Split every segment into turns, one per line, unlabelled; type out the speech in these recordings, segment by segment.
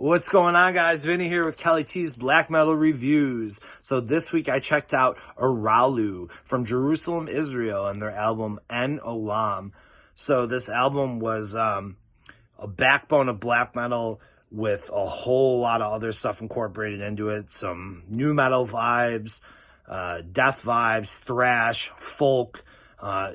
What's going on, guys? Vinny here with Kelly T's Black Metal Reviews. So this week I checked out Arallu from Jerusalem, Israel, and their album En Olam. So this album was a backbone of black metal with a whole lot of other stuff incorporated into it. Some new metal vibes, death vibes, thrash, folk,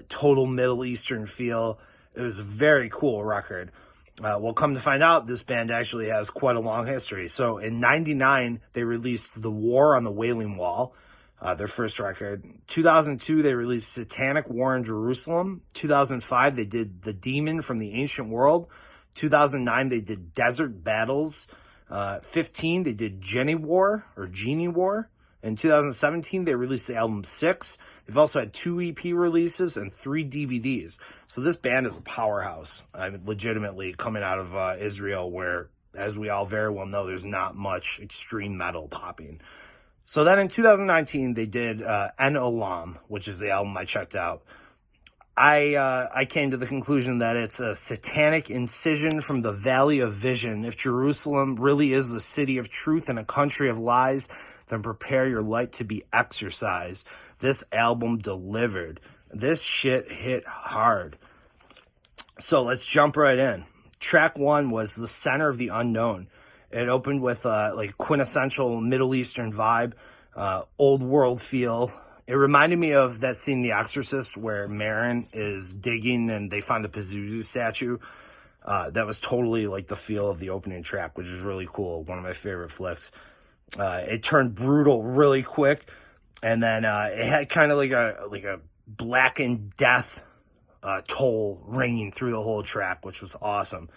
total Middle Eastern feel. It was a very cool record. Well, come to find out, this band actually has quite a long history. So in '99, they released The War on the Wailing Wall, their first record. 2002, they released Satanic War in Jerusalem. 2005, they did The Demon from the Ancient World. 2009, they did Desert Battles. 15, they did Genie War. In 2017, they released the album 6. They've also had 2 EP releases and 3 DVDs. So this band is a powerhouse. Legitimately coming out of Israel, where, as we all very well know, there's not much extreme metal popping. So then in 2019, they did En Olam, which is the album I checked out. I came to the conclusion that it's a satanic incision from the Valley of Vision. If Jerusalem really is the city of truth and a country of lies, then prepare your light to be exorcised. This album delivered. This shit hit hard. So let's jump right in. Track 1 was The Center of the Unknown. It opened with like quintessential Middle Eastern vibe, old world feel. It reminded me of that scene in The Exorcist where Marin is digging and they find the Pazuzu statue. That was totally like the feel of the opening track, which is really cool. One of my favorite flicks. It turned brutal really quick, and then it had kind of like a blackened death toll ringing through the whole track, which was awesome.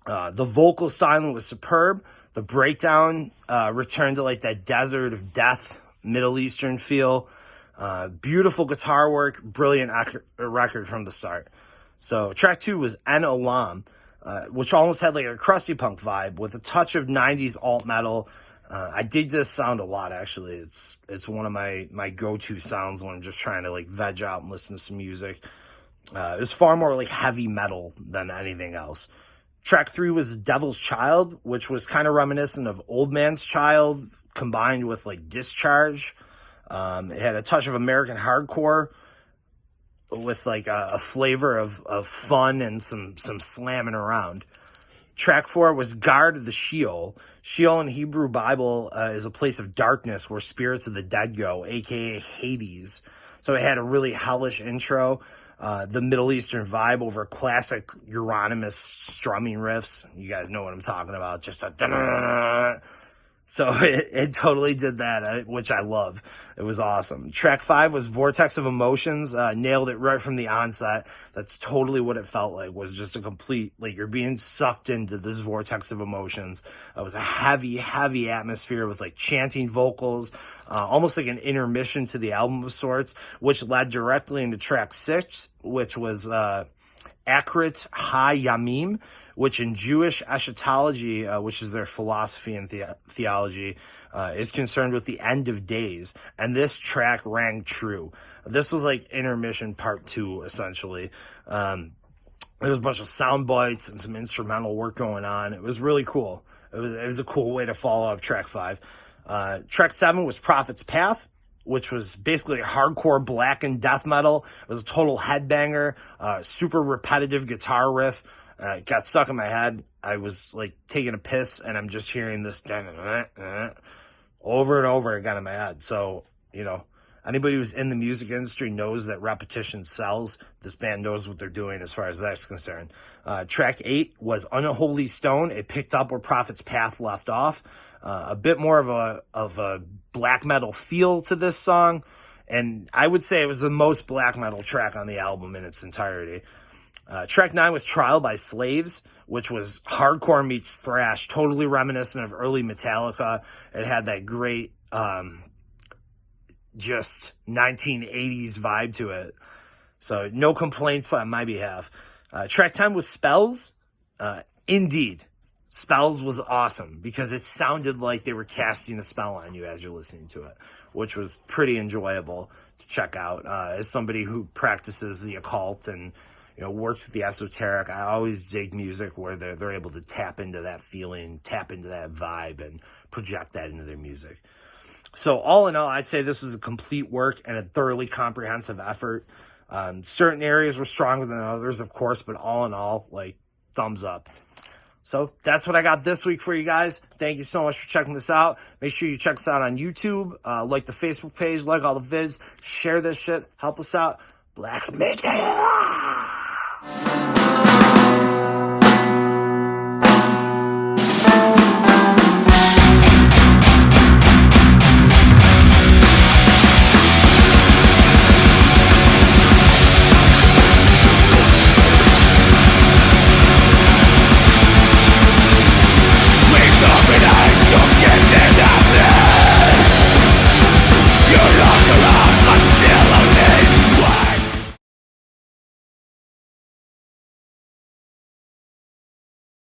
The vocal styling was superb. The breakdown returned to like that desert of death, Middle Eastern feel. Beautiful guitar work, brilliant record from the start. So track 2 was En Olam, which almost had like a crusty punk vibe with a touch of 90s alt metal. I dig this sound a lot, actually. It's one of my go-to sounds when I'm just trying to like veg out and listen to some music. It's far more like heavy metal than anything else. Track 3 was Devil's Child, which was kind of reminiscent of Old Man's Child combined with like Discharge. It had a touch of American hardcore with like a flavor of fun and some slamming around. Track 4 was Guard of the Sheol. Sheol in Hebrew Bible is a place of darkness where spirits of the dead go, aka Hades. So it had a really hellish intro, the Middle Eastern vibe over classic Euronymous strumming riffs. You guys know what I'm talking about, just a so it totally did that, which I love. It was awesome. Track 5 was Vortex of Emotions. Nailed it right from the onset. That's totally what it felt like, was just a complete, like you're being sucked into this vortex of emotions. It was a heavy, heavy atmosphere with like chanting vocals, almost like an intermission to the album of sorts, which led directly into track 6, which was Akrit Ha-Yamim, which in Jewish eschatology, which is their philosophy and theology, is concerned with the end of days. And this track rang true. This was like intermission part 2, essentially. There was a bunch of sound bites and some instrumental work going on. It was really cool. It was a cool way to follow up track 5. Track 7 was Prophet's Path, which was basically hardcore blackened death metal. It was a total headbanger, super repetitive guitar riff. Got stuck in my head. I was like taking a piss and I'm just hearing this over and over again in my head. So, you know, anybody who's in the music industry knows that repetition sells. This band knows what they're doing as far as that's concerned. Track 8 was Unholy Stone. It picked up where Prophet's Path left off. A bit more of a black metal feel to this song. And I would say it was the most black metal track on the album in its entirety. Track 9 was Trial by Slaves, which was hardcore meets thrash, totally reminiscent of early Metallica. It had that great, just 1980s vibe to it. So no complaints on my behalf. Track 10 was Spells. Indeed, Spells was awesome because it sounded like they were casting a spell on you as you're listening to it, which was pretty enjoyable to check out. As somebody who practices the occult and works with the esoteric. I always dig music where they're able to tap into that feeling, tap into that vibe, and project that into their music. So all in all, I'd say this was a complete work and a thoroughly comprehensive effort. Certain areas were stronger than others, of course, but all in all, thumbs up. So that's what I got this week for you guys. Thank you so much for checking this out. Make sure you check us out on YouTube, like the Facebook page, like all the vids, share this shit, help us out. Black